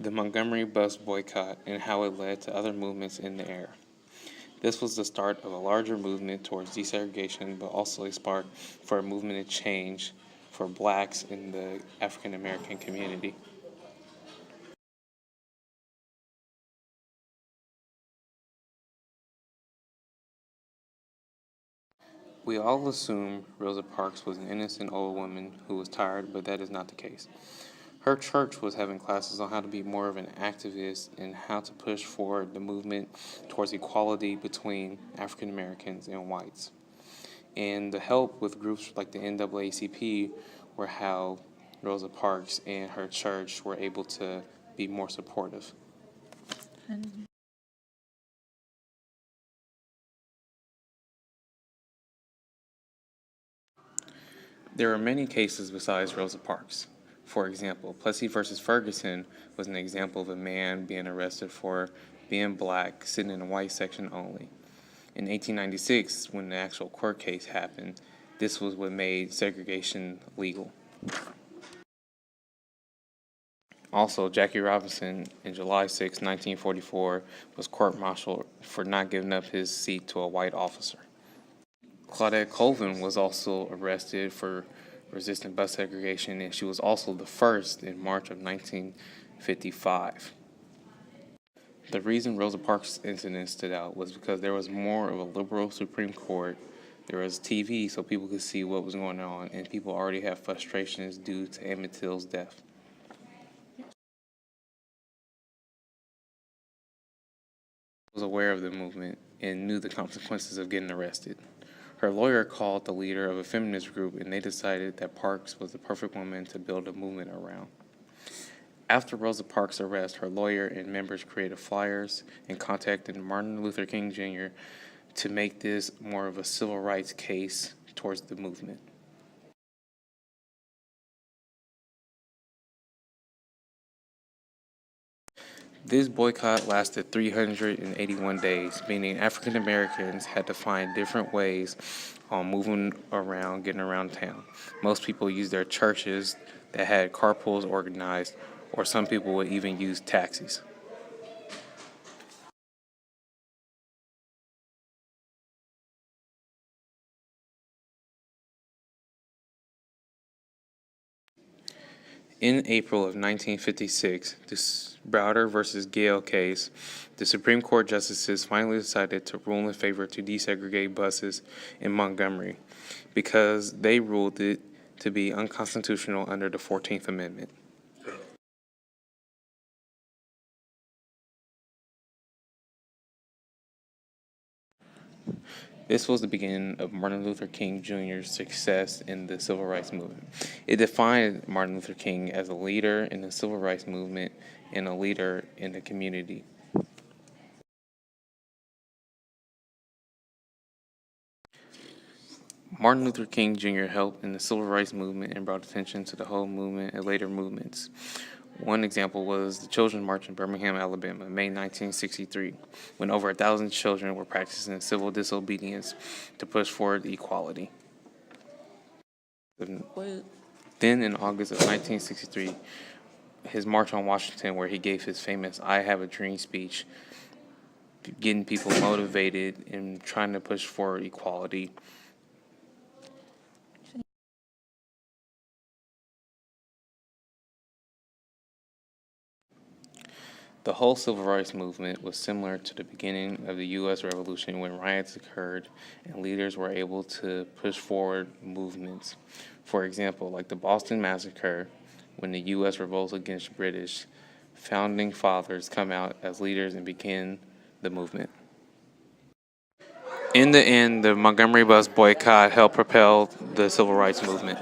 the Montgomery bus boycott and how it led to other movements in the era. This was the start of a larger movement towards desegregation, but also a spark for a movement of change for blacks in the African American community. We all assume Rosa Parks was an innocent old woman who was tired, but that is not the case. Her church was having classes on how to be more of an activist and how to push forward the movement towards equality between African Americans and whites. And the help with groups like the NAACP were how Rosa Parks and her church were able to be more supportive. There are many cases besides Rosa Parks. For example, Plessy versus Ferguson was an example of a man being arrested for being black, sitting in a white section only. In 1896, when the actual court case happened, this was what made segregation legal. Also, Jackie Robinson, in July 6, 1944, was court-martialed for not giving up his seat to a white officer. Claudette Colvin was also arrested for resisting bus segregation, and she was also the first in March of 1955. The reason Rosa Parks' incident stood out was because there was more of a liberal Supreme Court. There was TV so people could see what was going on, and people already had frustrations due to Emmett Till's death. Was aware of the movement and knew the consequences of getting arrested. Her lawyer called the leader of a feminist group, and they decided that Parks was the perfect woman to build a movement around. After Rosa Parks' arrest, her lawyer and members created flyers and contacted Martin Luther King Jr. to make this more of a civil rights case towards the movement. This boycott lasted 381 days, meaning African Americans had to find different ways on moving around, getting around town. Most people used their churches that had carpools organized, or some people would even use taxis. In April of 1956, this Browder versus Gale case, the Supreme Court justices finally decided to rule in favor to desegregate buses in Montgomery because they ruled it to be unconstitutional under the 14th Amendment. This was the beginning of Martin Luther King Jr.'s success in the civil rights movement. It defined Martin Luther King as a leader in the civil rights movement and a leader in the community. Martin Luther King Jr. helped in the civil rights movement and brought attention to the whole movement and later movements. One example was the Children's March in Birmingham, Alabama, May 1963, when over 1,000 children were practicing civil disobedience to push forward equality. Then in August of 1963, his March on Washington, where he gave his famous I Have a Dream speech, getting people motivated and trying to push for equality. The whole civil rights movement was similar to the beginning of the U.S. Revolution when riots occurred and leaders were able to push forward movements. For example, like the Boston Massacre, when the U.S. revolts against British, founding fathers come out as leaders and begin the movement. In the end, the Montgomery bus boycott helped propel the civil rights movement.